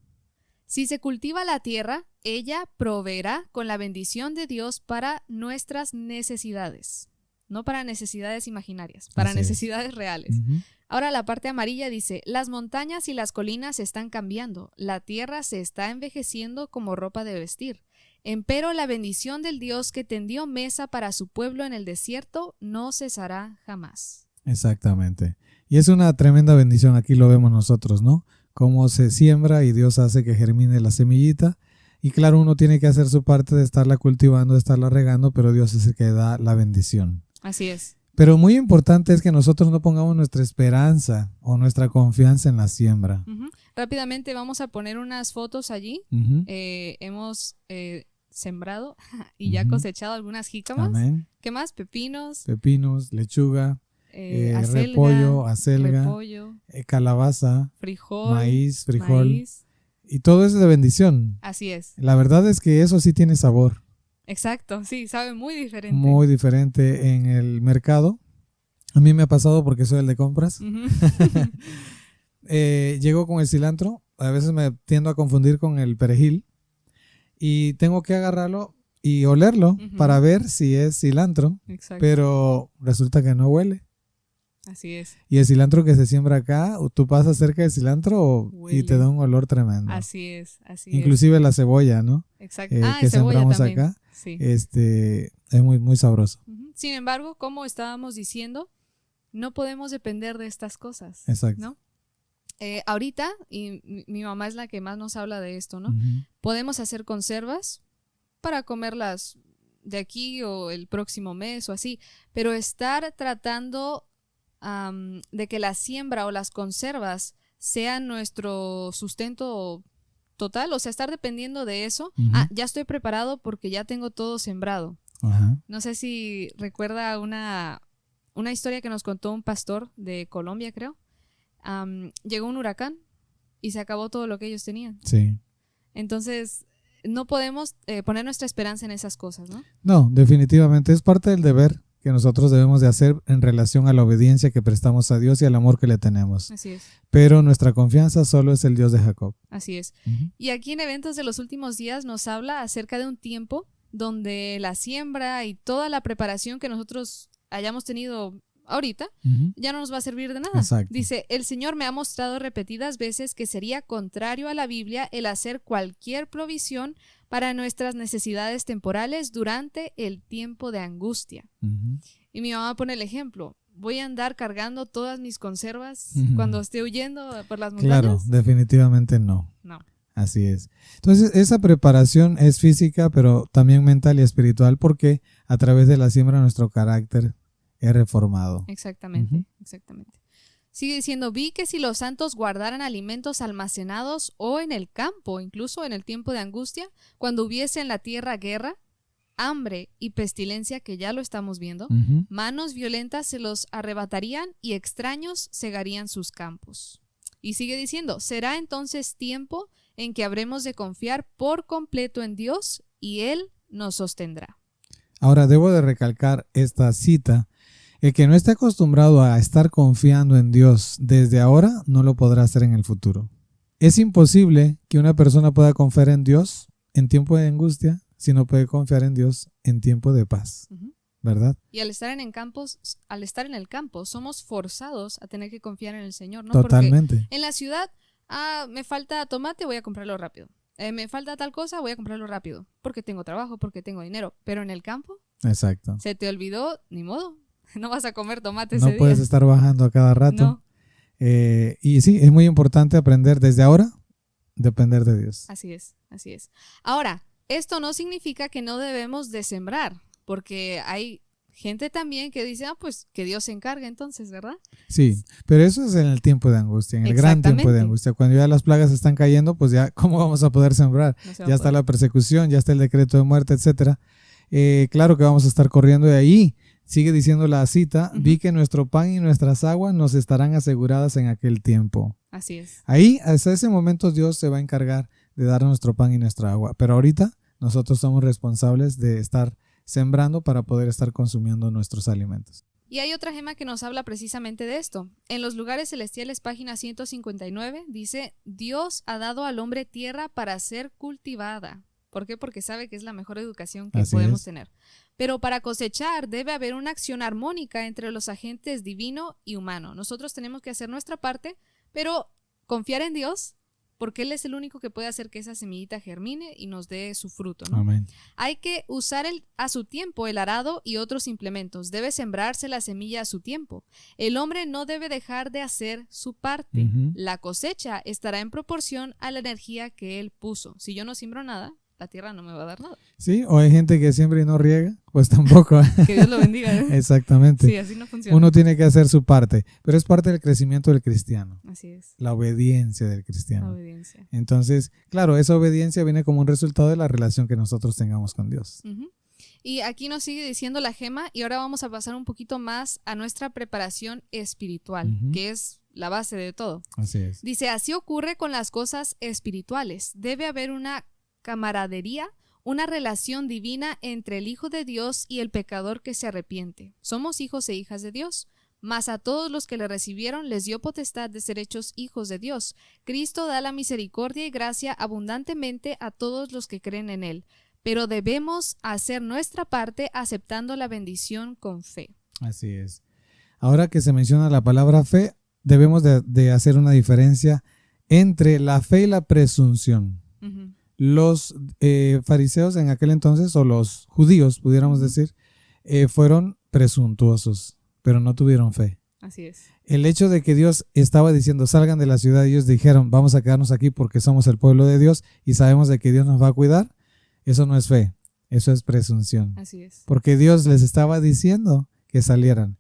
si se cultiva la tierra, ella proveerá con la bendición de Dios para nuestras necesidades, no para necesidades imaginarias, para Así es. necesidades reales. Ujú. Ahora la parte amarilla dice, las montañas y las colinas están cambiando, la tierra se está envejeciendo como ropa de vestir. Empero la bendición del Dios que tendió mesa para su pueblo en el desierto no cesará jamás. Exactamente. Y es una tremenda bendición, aquí lo vemos nosotros, ¿no? Cómo se siembra y Dios hace que germine la semillita. Y claro, uno tiene que hacer su parte de estarla cultivando, de estarla regando, pero Dios es el que da la bendición. Así es. Pero muy importante es que nosotros no pongamos nuestra esperanza o nuestra confianza en la siembra. Rápidamente vamos a poner unas fotos allí. Hemos sembrado y ya cosechado algunas jícamas. Amén. ¿Qué más? Pepinos. Pepinos, lechuga, acelga, repollo, acelga, calabaza, frijol, maíz. maíz. Y todo eso es de bendición. Así es. La verdad es que eso sí tiene sabor. Exacto, sí, sabe muy diferente. Muy diferente en el mercado. A mí me ha pasado porque soy el de compras. Llego con el cilantro. A veces me tiendo a confundir con el perejil. Y tengo que agarrarlo y olerlo para ver si es cilantro. Exacto. Pero resulta que no huele. Así es. Y el cilantro que se siembra acá, tú pasas cerca del cilantro y te da un olor tremendo. Así es, así Inclusive la cebolla, ¿no? Exacto. Que cebolla sembramos también. acá. Sí. Es muy, muy sabroso. Sin embargo, como estábamos diciendo, no podemos depender de estas cosas. Exacto. ¿No? Ahorita, y mi mamá es la que más nos habla de esto, ¿no? Podemos hacer conservas para comerlas de aquí o el próximo mes o así, pero estar tratando de que la siembra o las conservas sean nuestro sustento total, o sea, estar dependiendo de eso. Ya estoy preparado porque ya tengo todo sembrado. No sé si recuerda una historia que nos contó un pastor de Colombia, creo. Llegó un huracán y se acabó todo lo que ellos tenían. Sí. Entonces, no podemos poner nuestra esperanza en esas cosas, ¿no? No, definitivamente es parte del deber que nosotros debemos de hacer en relación a la obediencia que prestamos a Dios y al amor que le tenemos. Así es. Pero nuestra confianza solo es el Dios de Jacob. Así es. Y aquí en Eventos de los Últimos Días nos habla acerca de un tiempo donde la siembra y toda la preparación que nosotros hayamos tenido ahorita ya no nos va a servir de nada. Exacto. Dice, el Señor me ha mostrado repetidas veces que sería contrario a la Biblia el hacer cualquier provisión para nuestras necesidades temporales durante el tiempo de angustia. Y mi mamá pone el ejemplo, ¿voy a andar cargando todas mis conservas cuando esté huyendo por las montañas? Claro, definitivamente no. No. Así es. Entonces, esa preparación es física, pero también mental y espiritual, porque a través de la siembra nuestro carácter es reformado. Exactamente, exactamente. Sigue diciendo, vi que si los santos guardaran alimentos almacenados o en el campo, incluso en el tiempo de angustia, cuando hubiese en la tierra guerra, hambre y pestilencia, que ya lo estamos viendo, manos violentas se los arrebatarían y extraños cegarían sus campos. Y sigue diciendo, será entonces tiempo en que habremos de confiar por completo en Dios y Él nos sostendrá. Ahora, debo de recalcar esta cita. El que no esté acostumbrado a estar confiando en Dios desde ahora, no lo podrá hacer en el futuro. Es imposible que una persona pueda confiar en Dios en tiempo de angustia si no puede confiar en Dios en tiempo de paz, ¿verdad? Y al estar en el campo, somos forzados a tener que confiar en el Señor, ¿no? Totalmente. Porque en la ciudad, me falta tomate, voy a comprarlo rápido. Me falta tal cosa, voy a comprarlo rápido. Porque tengo trabajo, porque tengo dinero. Pero en el campo, exacto, se te olvidó, ni modo. No vas a comer tomate ese día. No puedes estar bajando a cada rato. No. Y sí, es muy importante aprender desde ahora, depender de Dios. Así es, así es. Ahora, esto no significa que no debemos de sembrar, porque hay gente también que dice, pues que Dios se encargue entonces, ¿verdad? Sí, pero eso es en el tiempo de angustia, en el gran tiempo de angustia. Cuando ya las plagas están cayendo, pues ya, ¿cómo vamos a poder sembrar? Ya está la persecución, ya está el decreto de muerte, etcétera. Claro que vamos a estar corriendo de ahí. Sigue diciendo la cita, vi que nuestro pan y nuestras aguas nos estarán aseguradas en aquel tiempo. Así es. Ahí, hasta ese momento, Dios se va a encargar de dar nuestro pan y nuestra agua. Pero ahorita, nosotros somos responsables de estar sembrando para poder estar consumiendo nuestros alimentos. Y hay otra gema que nos habla precisamente de esto. En los lugares celestiales, página 159, dice, Dios ha dado al hombre tierra para ser cultivada. ¿Por qué? Porque sabe que es la mejor educación que podemos tener. Pero para cosechar debe haber una acción armónica entre los agentes divino y humano. Nosotros tenemos que hacer nuestra parte, pero confiar en Dios porque Él es el único que puede hacer que esa semillita germine y nos dé su fruto, ¿no? Amén. Hay que usar a su tiempo el arado y otros implementos. Debe sembrarse la semilla a su tiempo. El hombre no debe dejar de hacer su parte. Ujú. La cosecha estará en proporción a la energía que Él puso. Si yo no siembro nada, la tierra no me va a dar nada. Sí, o hay gente que siembra y no riega, pues tampoco. Que Dios lo bendiga, ¿eh? Exactamente. Sí, así no funciona. Uno tiene que hacer su parte, pero es parte del crecimiento del cristiano, Así es, la obediencia del la cristiano. obediencia. Entonces, claro, esa obediencia viene como un resultado de la relación que nosotros tengamos con Dios. Ujú. Y aquí nos sigue diciendo la gema, y ahora vamos a pasar un poquito más a nuestra preparación espiritual, Ujú. que es la base de todo. Así es. Dice, así ocurre con las cosas espirituales. Debe haber una camaradería, una relación divina entre el Hijo de Dios y el pecador que se arrepiente. Somos hijos e hijas de Dios, mas a todos los que le recibieron les dio potestad de ser hechos hijos de Dios. Cristo da la misericordia y gracia abundantemente a todos los que creen en Él, pero debemos hacer nuestra parte aceptando la bendición con fe. Así es. Ahora que se menciona la palabra fe, debemos de hacer una diferencia entre la fe y la presunción. Ujú. Los fariseos en aquel entonces, o los judíos, pudiéramos decir, fueron presuntuosos, pero no tuvieron fe. Así es. El hecho de que Dios estaba diciendo, salgan de la ciudad, y ellos dijeron, vamos a quedarnos aquí porque somos el pueblo de Dios y sabemos de que Dios nos va a cuidar, eso no es fe, eso es presunción. Así es. Porque Dios les estaba diciendo que salieran.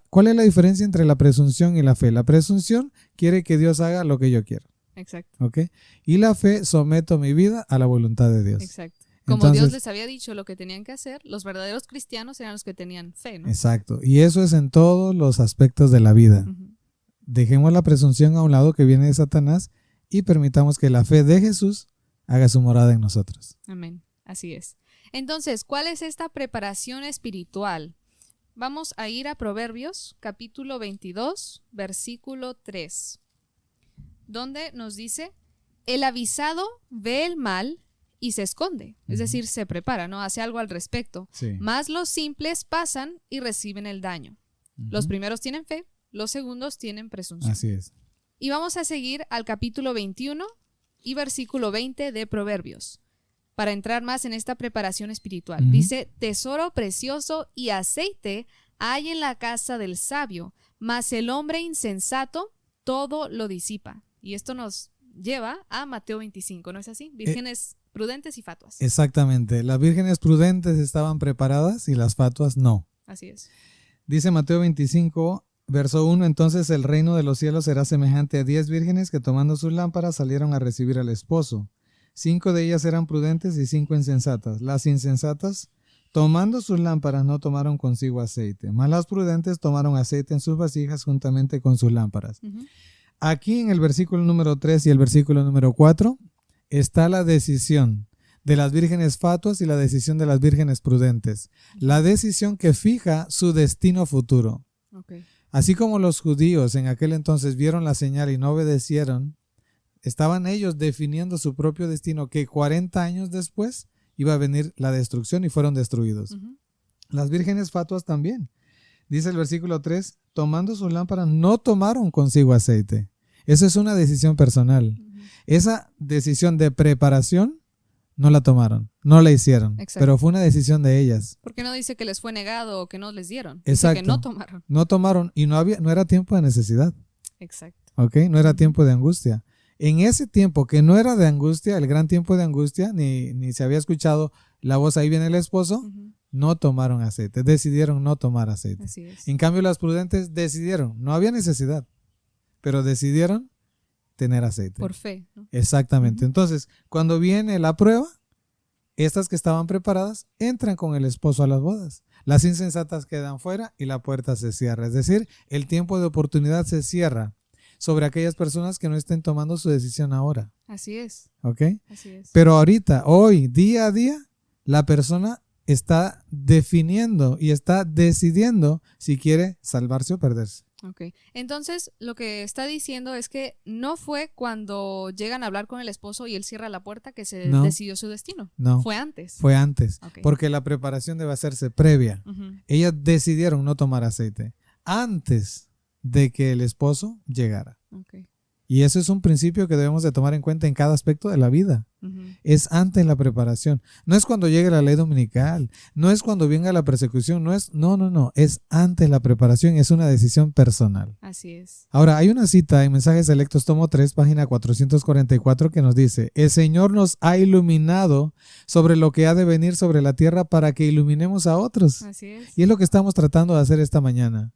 ¿Cuál es la diferencia entre la presunción y la fe? La presunción quiere que Dios haga lo que yo quiero. Exacto. ¿Ok? Y la fe, someto mi vida a la voluntad de Dios. Exacto. Como Dios les había dicho lo que tenían que hacer, los verdaderos cristianos eran los que tenían fe, ¿no? Exacto. Y eso es en todos los aspectos de la vida. Ujú. Dejemos la presunción a un lado que viene de Satanás y permitamos que la fe de Jesús haga su morada en nosotros. Amén. Así es. Entonces, ¿cuál es esta preparación espiritual? Vamos a ir a Proverbios, capítulo 22, versículo 3, donde nos dice, el avisado ve el mal y se esconde, es decir, se prepara, ¿no? Hace algo al respecto. Sí. Mas los simples pasan y reciben el daño. Los primeros tienen fe, los segundos tienen presunción. Así es. Y vamos a seguir al capítulo 21 y versículo 20 de Proverbios, para entrar más en esta preparación espiritual. Dice, tesoro precioso y aceite hay en la casa del sabio, mas el hombre insensato todo lo disipa. Y esto nos lleva a Mateo 25, ¿no es así? Vírgenes prudentes y fatuas. Exactamente. Las vírgenes prudentes estaban preparadas y las fatuas no. Así es. Dice Mateo 25, verso 1, entonces el reino de los cielos será semejante a 10 vírgenes que tomando sus lámparas salieron a recibir al esposo. 5 de ellas eran prudentes y 5 insensatas. Las insensatas, tomando sus lámparas, no tomaron consigo aceite, mas las prudentes tomaron aceite en sus vasijas juntamente con sus lámparas. Aquí en el versículo número 3 y el versículo número 4 está la decisión de las vírgenes fatuas y la decisión de las vírgenes prudentes. La decisión que fija su destino futuro. Okay. Así como los judíos en aquel entonces vieron la señal y no obedecieron, estaban ellos definiendo su propio destino, que 40 años después iba a venir la destrucción y fueron destruidos. Las vírgenes fatuas también. Dice el versículo 3, tomando sus lámparas no tomaron consigo aceite. Eso es una decisión personal. Esa decisión de preparación no la tomaron, no la hicieron. Exacto. Pero fue una decisión de ellas. Porque no dice que les fue negado o que no les dieron. Exacto. Dice que no tomaron. No tomaron y no era tiempo de necesidad. Exacto. ¿Ok? No era tiempo de angustia. En ese tiempo que no era de angustia, el gran tiempo de angustia, ni se había escuchado la voz, ahí viene el esposo, no tomaron aceite, decidieron no tomar aceite. Así es. En cambio, las prudentes decidieron, no había necesidad, pero decidieron tener aceite. Por fe, ¿no? Exactamente. Entonces, cuando viene la prueba, estas que estaban preparadas entran con el esposo a las bodas. Las insensatas quedan fuera y la puerta se cierra. Es decir, el tiempo de oportunidad se cierra sobre aquellas personas que no estén tomando su decisión ahora. Así es. ¿Ok? Así es. Pero ahorita, hoy, día a día, la persona está definiendo y está decidiendo si quiere salvarse o perderse. Ok. Entonces, lo que está diciendo es que no fue cuando llegan a hablar con el esposo y él cierra la puerta que se decidió su destino. No. Fue antes. Fue antes. Okay. Porque la preparación debe hacerse previa. Ellas decidieron no tomar aceite antes de que el esposo llegara. Okay. Y eso es un principio que debemos de tomar en cuenta en cada aspecto de la vida. Es antes la preparación. No es cuando llegue la ley dominical. No es cuando venga la persecución. No. Es antes la preparación. Es una decisión personal. Así es. Ahora, hay una cita en Mensajes Selectos, tomo 3, página 444, que nos dice: el Señor nos ha iluminado sobre lo que ha de venir sobre la tierra para que iluminemos a otros. Así es. Y es lo que estamos tratando de hacer esta mañana.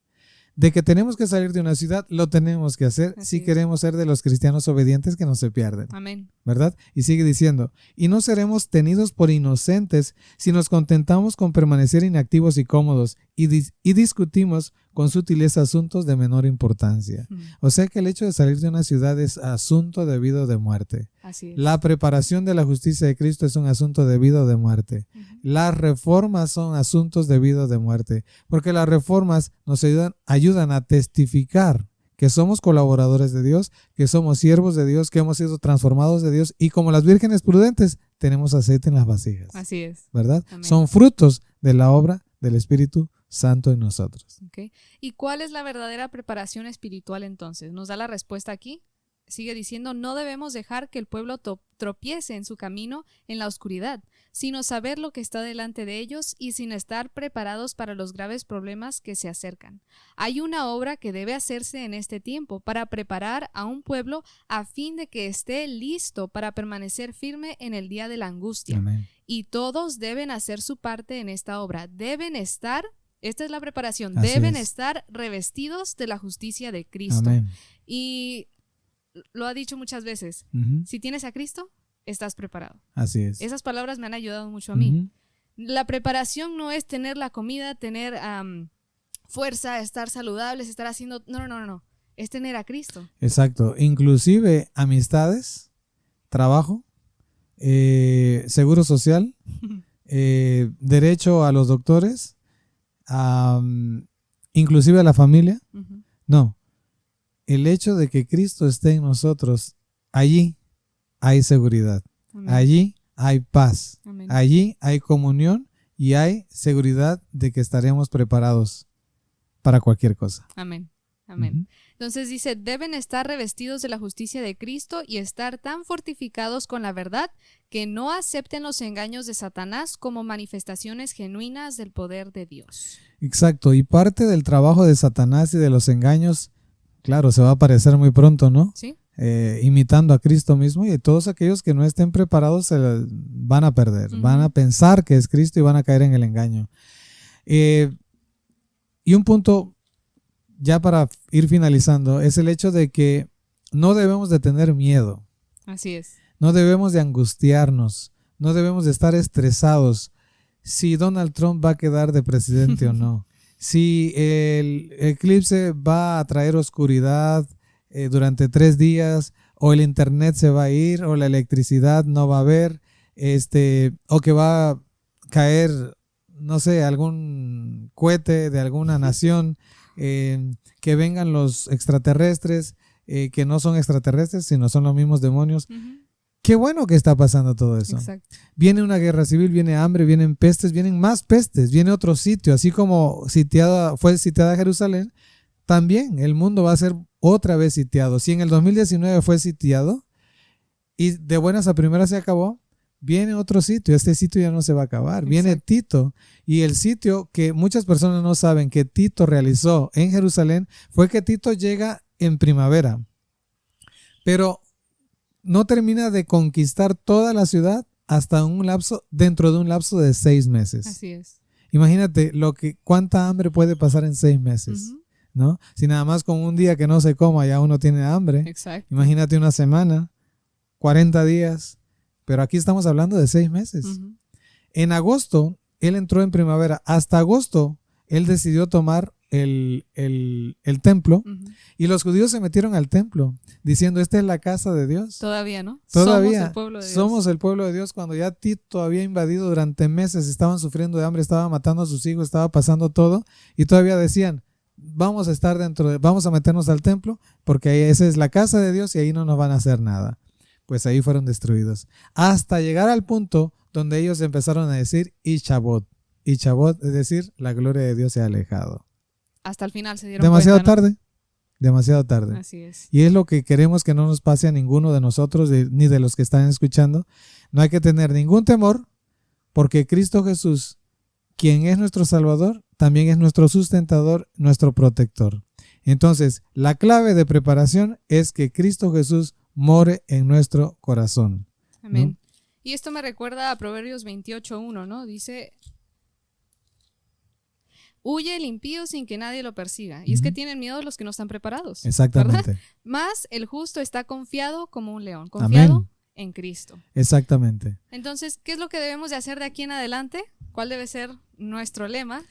De que tenemos que salir de una ciudad, lo tenemos que hacer si queremos ser de los cristianos obedientes que no se pierden. Amén. ¿Verdad? Y sigue diciendo: y no seremos tenidos por inocentes si nos contentamos con permanecer inactivos y cómodos y discutimos con sutileza asuntos de menor importancia. O sea que el hecho de salir de una ciudad es asunto de vida o de muerte. Así es. La preparación de la justicia de Cristo es un asunto de vida o de muerte. Las reformas son asuntos de vida o de muerte, porque las reformas nos ayudan a testificar que somos colaboradores de Dios, que somos siervos de Dios, que hemos sido transformados de Dios, y como las vírgenes prudentes tenemos aceite en las vasijas. Así es. ¿Verdad? Amén. Son frutos de la obra del Espíritu Santo en nosotros. Okay. ¿Y cuál es la verdadera preparación espiritual entonces? Nos da la respuesta aquí. Sigue diciendo: no debemos dejar que el pueblo tropiece en su camino en la oscuridad, sino saber lo que está delante de ellos y sin estar preparados para los graves problemas que se acercan. Hay una obra que debe hacerse en este tiempo para preparar a un pueblo a fin de que esté listo para permanecer firme en el día de la angustia. Amén. Y todos deben hacer su parte en esta obra. Deben estar, esta es la preparación, Así deben es. estar revestidos de la justicia de Cristo. Amén. Y lo ha dicho muchas veces: si tienes a Cristo, estás preparado. Así es. Esas palabras me han ayudado mucho a mí. La preparación no es tener la comida, tener fuerza, estar saludables, estar haciendo... No. Es tener a Cristo. Exacto. Inclusive amistades, trabajo, seguro social, derecho a los doctores, inclusive a la familia. No. El hecho de que Cristo esté en nosotros, allí hay seguridad. Amén. Allí hay paz. Amén. Allí hay comunión y hay seguridad de que estaremos preparados para cualquier cosa. Amén. Amén. Entonces dice: deben estar revestidos de la justicia de Cristo y estar tan fortificados con la verdad que no acepten los engaños de Satanás como manifestaciones genuinas del poder de Dios. Exacto. Y parte del trabajo de Satanás y de los engaños, claro, se va a aparecer muy pronto, ¿no? Sí. Imitando a Cristo mismo, y todos aquellos que no estén preparados se van a perder, van a pensar que es Cristo y van a caer en el engaño. Y un punto ya para ir finalizando es el hecho de que no debemos de tener miedo. Así es. No debemos de angustiarnos, no debemos de estar estresados si Donald Trump va a quedar de presidente o no, si el eclipse va a traer oscuridad durante 3 días, o el internet se va a ir, o la electricidad no va a haber, o que va a caer, no sé, algún cohete de alguna nación, que vengan los extraterrestres, que no son extraterrestres, sino son los mismos demonios. Qué bueno que está pasando todo eso. Exacto. Viene una guerra civil, viene hambre, vienen pestes, vienen más pestes, viene otro sitio, así como fue sitiada Jerusalén, también el mundo va a ser otra vez sitiado. Si en el 2019 fue sitiado y de buenas a primeras se acabó, viene otro sitio. Este sitio ya no se va a acabar. Exacto. Viene Tito, y el sitio que muchas personas no saben que Tito realizó en Jerusalén fue que Tito llega en primavera, pero no termina de conquistar toda la ciudad hasta dentro de un lapso de 6 meses. Así es. Imagínate cuánta hambre puede pasar en 6 meses. ¿No? Si nada más con un día que no se coma ya uno tiene hambre. Exacto. Imagínate una semana, 40 días, pero aquí estamos hablando de 6 meses. En agosto, él entró en primavera. Hasta agosto, él decidió tomar el templo, y los judíos se metieron al templo diciendo: esta es la casa de Dios. Todavía, ¿no? Todavía somos el pueblo de Dios. Somos el pueblo de Dios, cuando ya Tito había invadido durante meses, estaban sufriendo de hambre, estaba matando a sus hijos, estaba pasando todo, y todavía decían: vamos a meternos al templo porque esa es la casa de Dios y ahí no nos van a hacer nada. Pues ahí fueron destruidos, hasta llegar al punto donde ellos empezaron a decir Ichabod, es decir, la gloria de Dios se ha alejado. Hasta el final se dieron demasiado cuenta, ¿no? tarde. demasiado tarde. Así es. Y es lo que queremos que no nos pase a ninguno de nosotros, ni de los que están escuchando. No hay que tener ningún temor, porque Cristo Jesús, quien es nuestro Salvador, también es nuestro sustentador, nuestro protector. Entonces, la clave de preparación es que Cristo Jesús more en nuestro corazón. Amén. ¿No? Y esto me recuerda a Proverbios 28:1, ¿no? Dice: huye el impío sin que nadie lo persiga. Y es que tienen miedo los que no están preparados. Exactamente. ¿Verdad? Más el justo está confiado como un león, confiado Amén. en Cristo. Exactamente. Entonces, ¿qué es lo que debemos de hacer de aquí en adelante? ¿Cuál debe ser nuestro lema?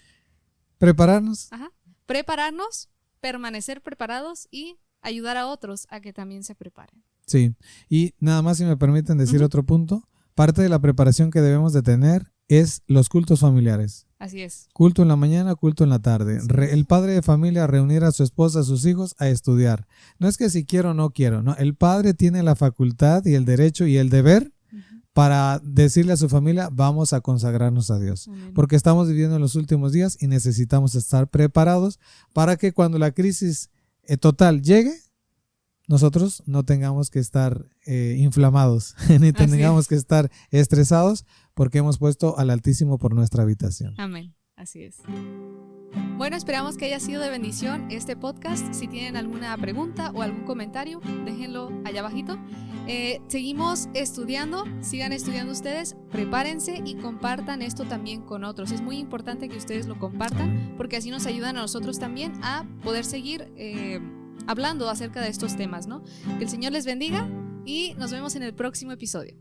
Prepararnos. Ajá. Prepararnos, permanecer preparados y ayudar a otros a que también se preparen. Sí. Y nada más, si me permiten decir otro punto, parte de la preparación que debemos de tener es los cultos familiares. Así es. Culto en la mañana, culto en la tarde. Sí. El padre de familia reunir a su esposa, a sus hijos a estudiar. No es que si quiero o no quiero, no. El padre tiene la facultad y el derecho y el deber para decirle a su familia, vamos a consagrarnos a Dios. Amén. Porque estamos viviendo en los últimos días y necesitamos estar preparados para que cuando la crisis total llegue, nosotros no tengamos que estar inflamados, ni tengamos que estar estresados, porque hemos puesto al Altísimo por nuestra habitación. Amén. Así es. Bueno, esperamos que haya sido de bendición este podcast. Si tienen alguna pregunta o algún comentario, déjenlo allá abajito. Seguimos estudiando, sigan estudiando ustedes, prepárense y compartan esto también con otros. Es muy importante que ustedes lo compartan, porque así nos ayudan a nosotros también a poder seguir hablando acerca de estos temas, ¿no? Que el Señor les bendiga y nos vemos en el próximo episodio.